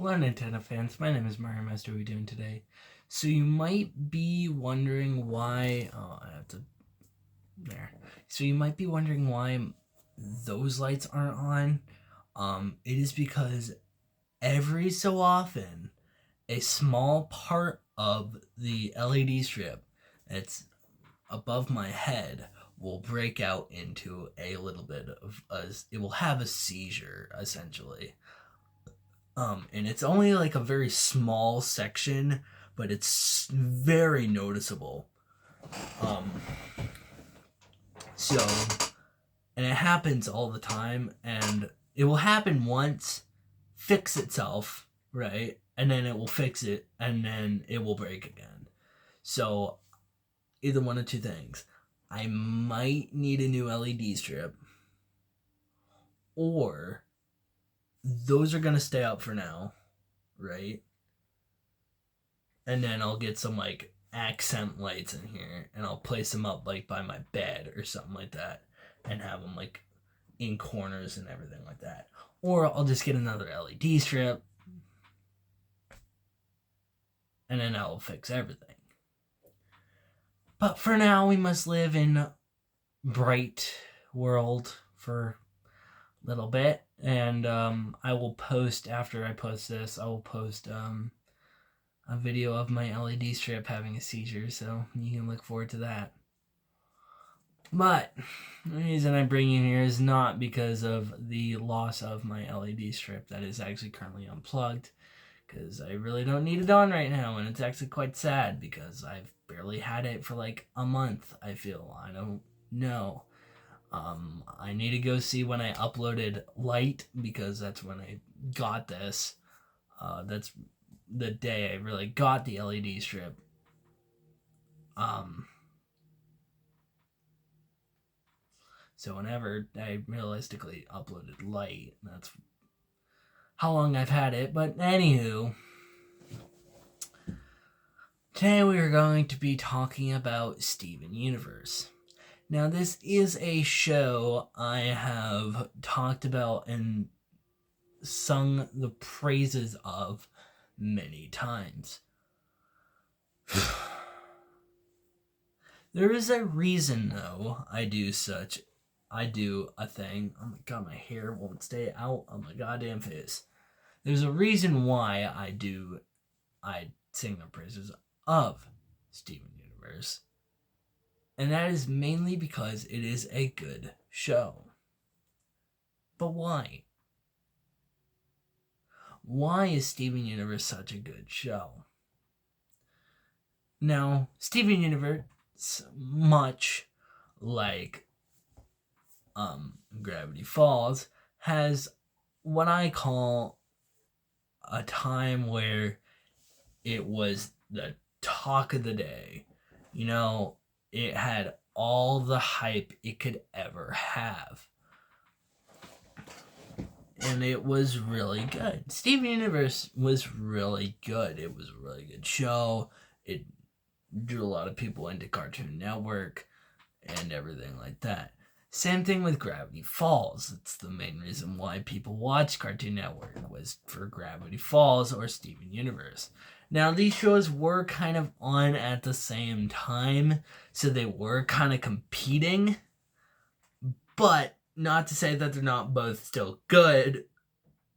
Hello, Nintendo fans. My name is Mario Master. What are we doing today? So you might be wondering why... Oh, I have to... There. So you might be wondering why those lights aren't on. It is because every so often, a small part of the LED strip that's above my head will break out into a little bit of... It will have a seizure, essentially. And it's only like a very small section, but it's very noticeable. So, and it happens all the time, and it will happen once, fix itself, right? And then it will fix it, and then it will break again. So, either one of two things. I might need a new LED strip, or those are going to stay up for now, right? And then I'll get some like accent lights in here and I'll place them up like by my bed or something like that and have them like in corners and everything like that. Or I'll just get another LED strip and then I'll fix everything. But for now, we must live in bright world for a little bit. And I will post, after I post this, I will post a video of my LED strip having a seizure, so you can look forward to that. But the reason I bring you here is not because of the loss of my LED strip that is actually currently unplugged, because I really don't need it on right now, and it's actually quite sad because I've barely had it for like a month, I feel. I don't know. I need to go see when I uploaded Light, because that's when I got this. That's the day I really got the LED strip. So whenever I realistically uploaded Light, that's how long I've had it. But anywho, today we are going to be talking about Steven Universe. Now, this is a show I have talked about and sung the praises of many times. There is a reason, though, I do a thing. Oh my god, my hair won't stay out on my goddamn face. There's a reason why I sing the praises of Steven Universe. And that is mainly because it is a good show. But why? Why is Steven Universe such a good show? Now, Steven Universe, much like Gravity Falls, has what I call a time where it was the talk of the day. You know, it had all the hype it could ever have. And it was really good. Steven Universe was really good. It was a really good show. It drew a lot of people into Cartoon Network and everything like that. Same thing with Gravity Falls. It's the main reason why people watch Cartoon Network, was for Gravity Falls or Steven Universe. Now, these shows were kind of on at the same time, so they were kind of competing. But not to say that they're not both still good,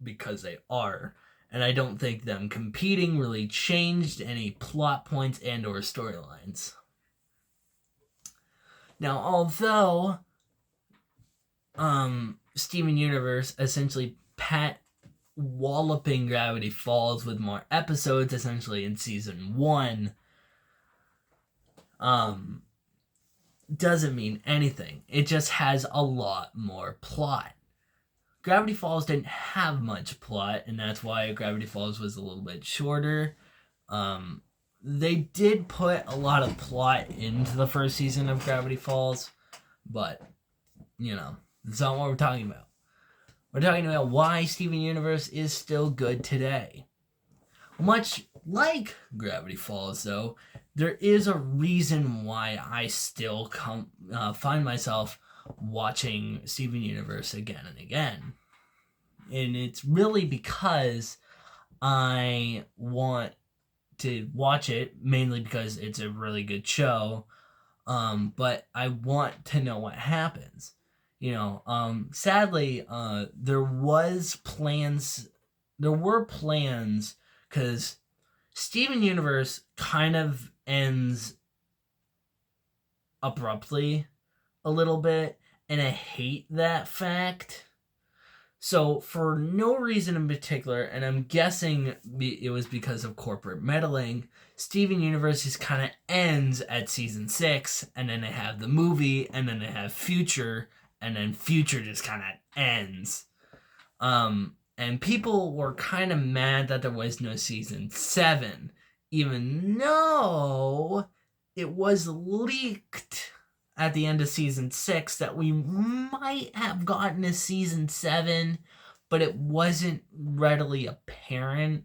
because they are. And I don't think them competing really changed any plot points and or storylines. Now, although Steven Universe essentially walloping Gravity Falls with more episodes, essentially in season 1, doesn't mean anything. It just has a lot more plot. Gravity Falls didn't have much plot, and that's why Gravity Falls was a little bit shorter. They did put a lot of plot into the first season of Gravity Falls, but, you know, that's not what we're talking about. We're talking about why Steven Universe is still good today. Much like Gravity Falls, though, there is a reason why I still find myself watching Steven Universe again and again. And it's really because I want to watch it mainly because it's a really good show. But I want to know what happens. Sadly, there were plans because Steven Universe kind of ends abruptly a little bit, and I hate that fact. So, for no reason in particular, and I'm guessing it was because of corporate meddling, Steven Universe just kind of ends at season 6, and then they have the movie, and then they have Future, and then Future just kind of ends. And people were kind of mad that there was no season 7, even though it was leaked at the end of season 6 that we might have gotten a season 7, but it wasn't readily apparent.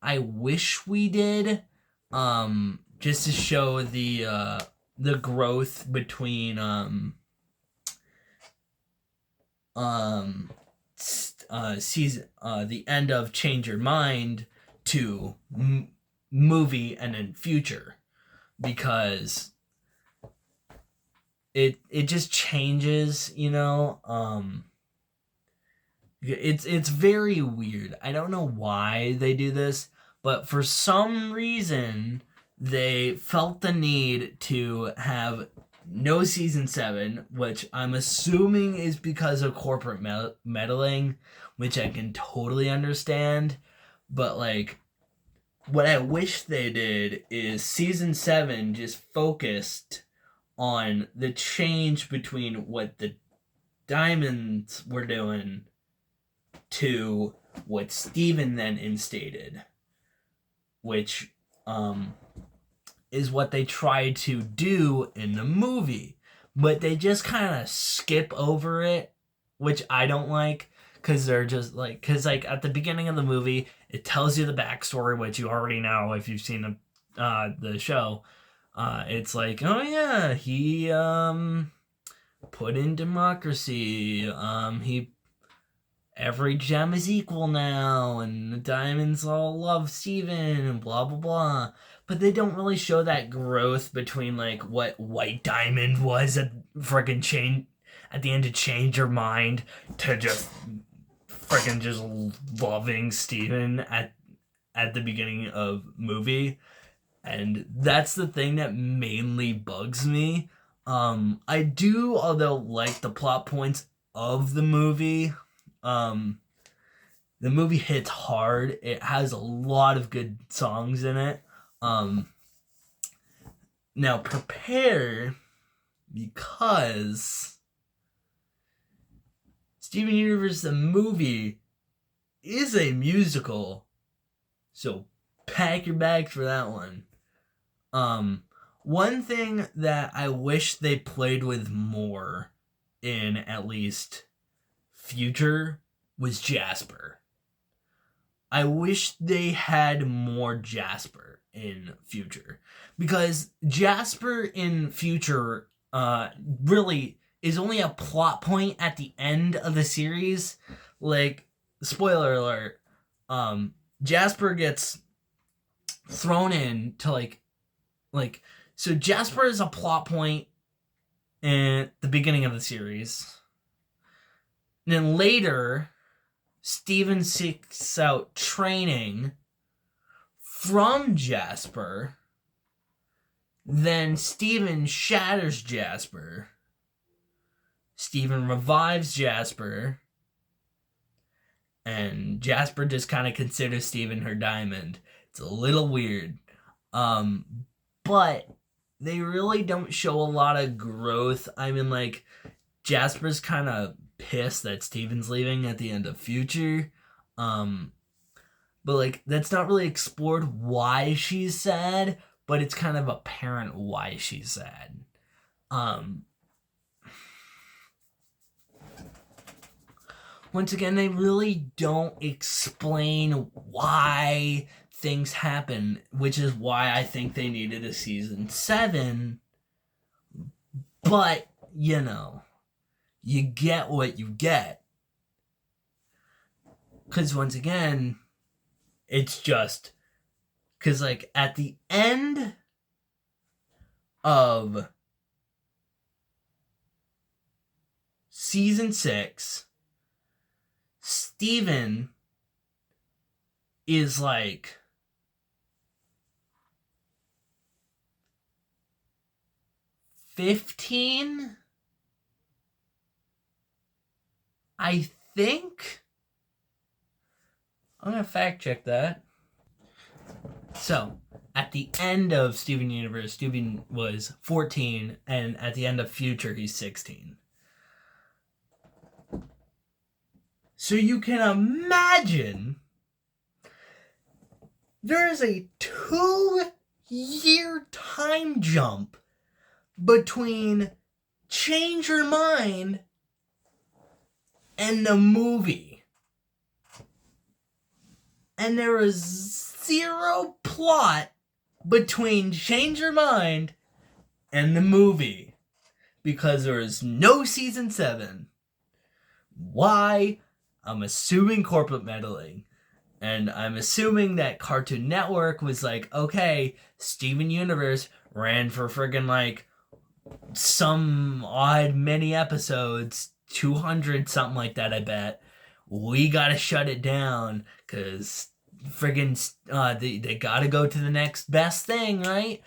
I wish we did, just to show the growth between season the end of Change Your Mind to movie and then Future, because it just changes, it's very weird. I don't know why they do this, but for some reason they felt the need to have no season 7, which I'm assuming is because of corporate meddling, which I can totally understand. But what I wish they did is season 7 just focused on the change between what the Diamonds were doing to what Steven then instated, which is what they tried to do in the movie, but they just kind of skip over it, which I don't like, because they're just at the beginning of the movie it tells you the backstory, which you already know if you've seen the show. It's like, oh yeah, he put in democracy. He every gem is equal now, and the diamonds all love Steven, and blah blah blah. But they don't really show that growth between what White Diamond was at freaking change at the end of Change Your Mind to just freaking just loving Steven at the beginning of movie. And that's the thing that mainly bugs me. I do, although, like the plot points of the movie. The movie hits hard. It has a lot of good songs in it. Now prepare, because Steven Universe the movie is a musical. So pack your bags for that one. One thing that I wish they played with more in at least Future was Jasper. I wish they had more Jasper in Future, because Jasper in Future really is only a plot point at the end of the series. Spoiler alert, Jasper gets thrown in to so Jasper is a plot point at the beginning of the series. And then later, Steven seeks out training from Jasper. Then Steven shatters Jasper. Steven revives Jasper. And Jasper just kind of considers Steven her diamond. It's a little weird. But they really don't show a lot of growth. I mean, Jasper's kind of pissed that Steven's leaving at the end of Future. But that's not really explored why she's sad, but it's kind of apparent why she's sad. Once again, they really don't explain why things happen, which is why I think they needed a season 7. But, you get what you get. Because once again, It's just because, like, at the end of season 6, Steven is like 15, I think. I'm gonna fact check that. So, at the end of Steven Universe, Steven was 14, and at the end of Future, he's 16. So you can imagine there is a 2-year time jump between Change Your Mind and the movie. And there is zero plot between Change Your Mind and the movie because there is no season 7. Why? I'm assuming corporate meddling. And I'm assuming that Cartoon Network was like, okay, Steven Universe ran for friggin' like some odd many episodes, 200 something like that, I bet. We gotta shut it down because friggin' they gotta go to the next best thing, right?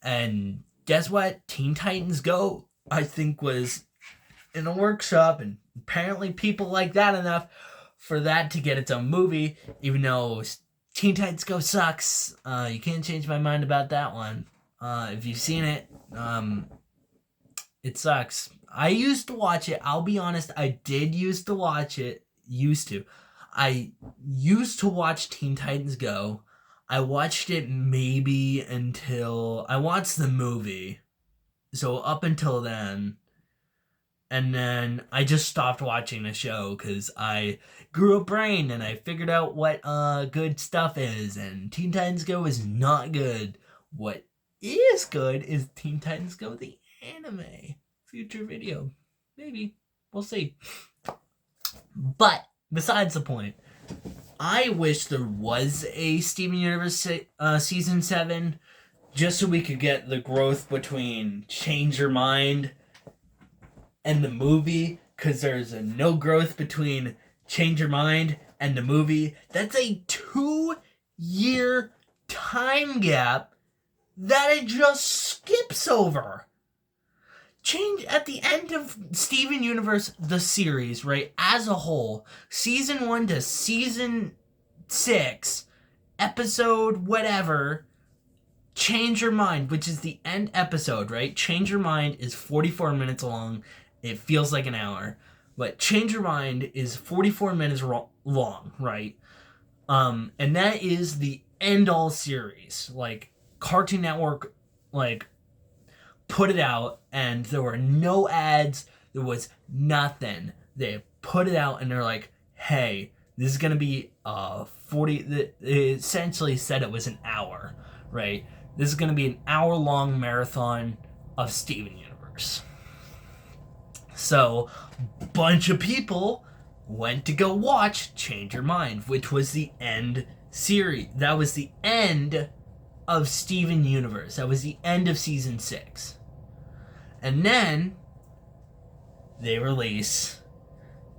And guess what? Teen Titans Go, I think, was in a workshop, and apparently people like that enough for that to get its own movie, even though Teen Titans Go sucks. You can't change my mind about that one. If you've seen it, it sucks. I used to watch it. I'll be honest, I did used to watch it. I used to watch Teen Titans Go. I watched it maybe until I watched the movie. So up until then. And then I just stopped watching the show because I grew a brain and I figured out what good stuff is. And Teen Titans Go is not good. What is good is Teen Titans Go, the anime. Future video. Maybe. We'll see. But, besides the point, I wish there was a Steven Universe Season 7 just so we could get the growth between Change Your Mind and the movie, because there's no growth between Change Your Mind and the movie. That's a 2-year time gap that it just skips over. Change at the end of Steven Universe, the series, right, as a whole, season 1 to season 6, episode whatever, Change Your Mind, which is the end episode, right? Change Your Mind is 44 minutes long. It feels like an hour. But Change Your Mind is 44 minutes long, right? And that is the end-all series. Like, Cartoon Network, like, put it out, and there were no ads. There was nothing. They put it out, and they're like, hey, this is going to be 40... They essentially said it was an hour, right? This is going to be an hour-long marathon of Steven Universe. So, a bunch of people went to go watch Change Your Mind, which was the end series. That was the end of Steven Universe. That was the end of season 6. And then they release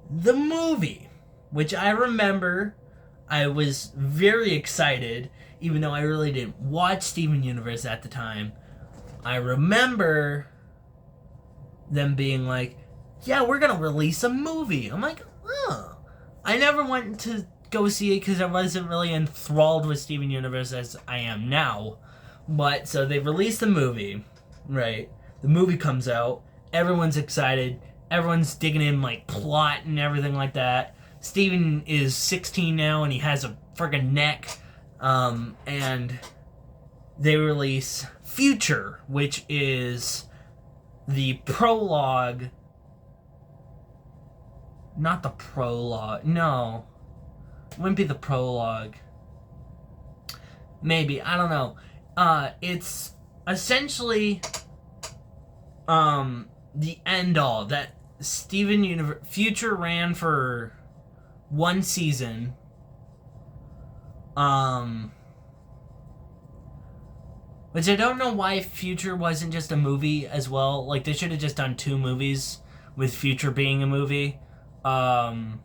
the movie, which I remember I was very excited, even though I really didn't watch Steven Universe at the time. I remember them being like, yeah, we're going to release a movie. I'm like, oh. I never went to go see it because I wasn't really enthralled with Steven Universe as I am now. But, so they released the movie, right? The movie comes out. Everyone's excited. Everyone's digging in, like, plot and everything like that. Steven is 16 now, and he has a friggin' neck. And they release Future, which is the prologue. Not the prologue. No. It wouldn't be the prologue. Maybe. I don't know. It's essentially the end all. That Steven Universe Future ran for one season. Um, which I don't know why Future wasn't just a movie as well. Like, they should have just done 2 movies with Future being a movie. Um,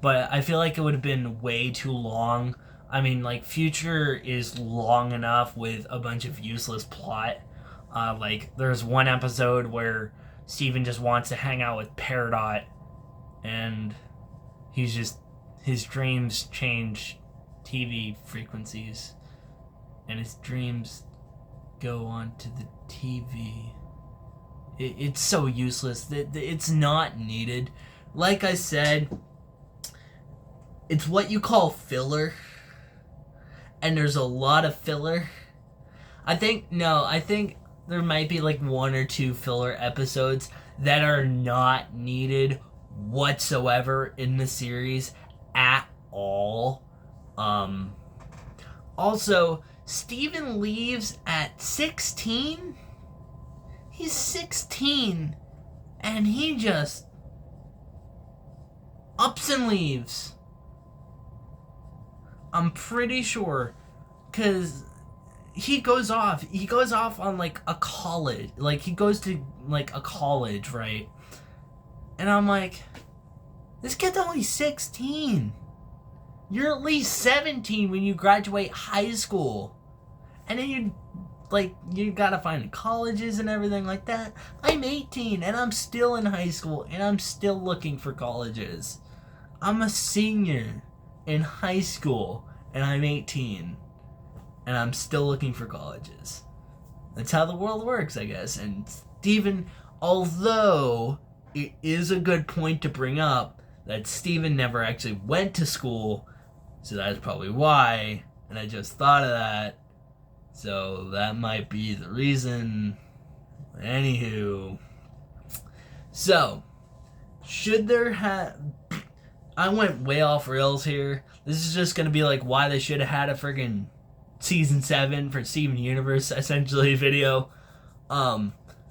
but I feel like it would have been way too long. I mean, like, Future is long enough with a bunch of useless plot. Like, there's one episode where Steven just wants to hang out with Peridot, and his dreams change TV frequencies, and his dreams go onto the TV. It's so useless. It's not needed. Like I said, it's what you call filler, and there's a lot of filler. I think there might be like 1 or 2 filler episodes that are not needed whatsoever in the series at all. Also, Steven leaves at 16. He's 16, and he just ups and leaves. I'm pretty sure, because he goes off on like a college, like he goes to like a college, right? And I'm like, this kid's only 16. You're at least 17 when you graduate high school, and then you gotta find colleges and everything like that. I'm 18 and I'm still in high school and I'm still looking for colleges. I'm a senior in high school and I'm 18 and I'm still looking for colleges. That's how the world works, I guess. And Steven, although it is a good point to bring up that Steven never actually went to school, so that's probably why, and I just thought of that. So that might be the reason. Anywho. So, should there have... I went way off rails here. This is just going to be like why they should have had a friggin' season 7 for Steven Universe, essentially, video.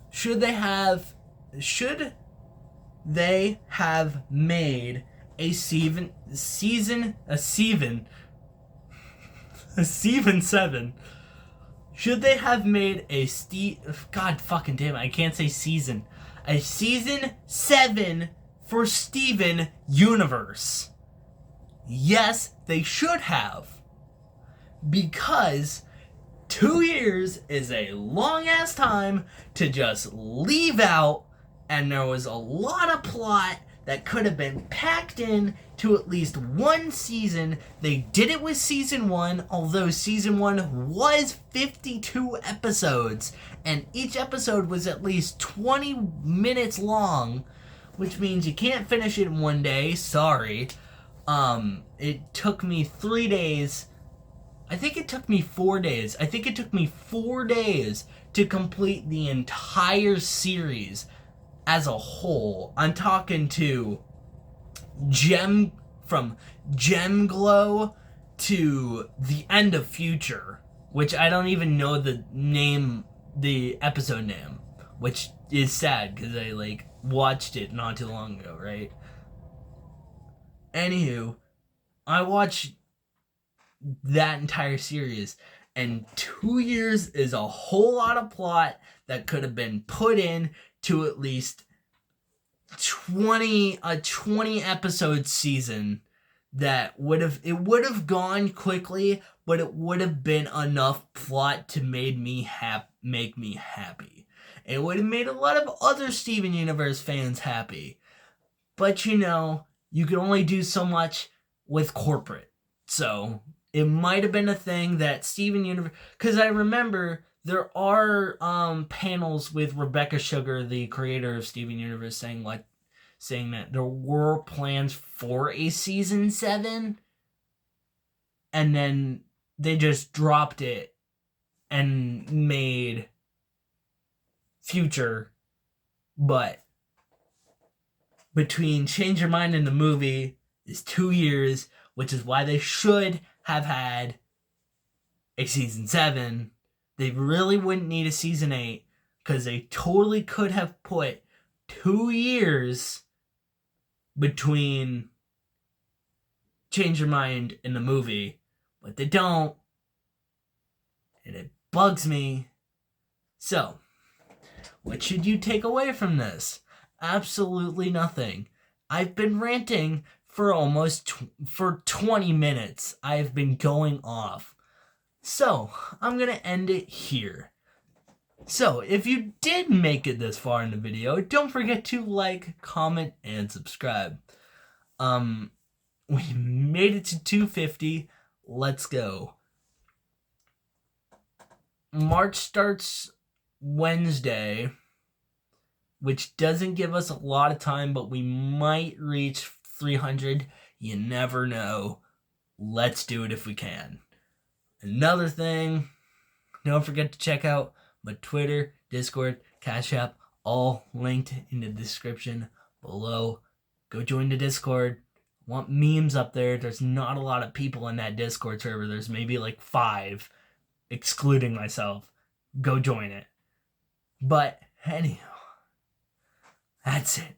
Should they have made a Steven 7? Should they have made a God fucking damn it, I can't say season. A season 7 for Steven Universe? Yes, they should have. Because 2 years is a long ass time to just leave out, and there was a lot of plot that could have been packed in to at least 1 season. They did it with season 1, although season 1 was 52 episodes, and each episode was at least 20 minutes long, which means you can't finish it in 1 day. Sorry. It took me 3 days. I think it took me 4 days. I think it took me 4 days to complete the entire series as a whole. I'm talking to from Gem Glow to the end of Future, which I don't even know the episode name, which is sad because I watched it not too long ago, right? Anywho, I watched that entire series, and 2 years is a whole lot of plot that could have been put in to at least 20 episode season that would have gone quickly, but it would have been enough plot to make me happy. It would have made a lot of other Steven Universe fans happy. But you can only do so much with corporate. So it might have been a thing that Steven Universe, because I remember there are panels with Rebecca Sugar, the creator of Steven Universe, saying that there were plans for a season 7, and then they just dropped it and made Future. But between Change Your Mind and the movie is 2 years, which is why they should have had a season 7. They really wouldn't need a season 8, because they totally could have put 2 years between Change Your Mind and the movie, but they don't, and it bugs me. So, what should you take away from this? Absolutely nothing. I've been ranting for for 20 minutes. I've been going off. So, I'm going to end it here. So, if you did make it this far in the video, don't forget to like, comment, and subscribe. We made it to 250. Let's go. March starts Wednesday, which doesn't give us a lot of time, but we might reach 300. You never know. Let's do it if we can. Another thing, don't forget to check out my Twitter, Discord, Cash App, all linked in the description below. Go join the Discord. Want memes up there. There's not a lot of people in that Discord server. There's maybe like 5, excluding myself. Go join it. But anyhow, that's it.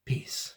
Peace.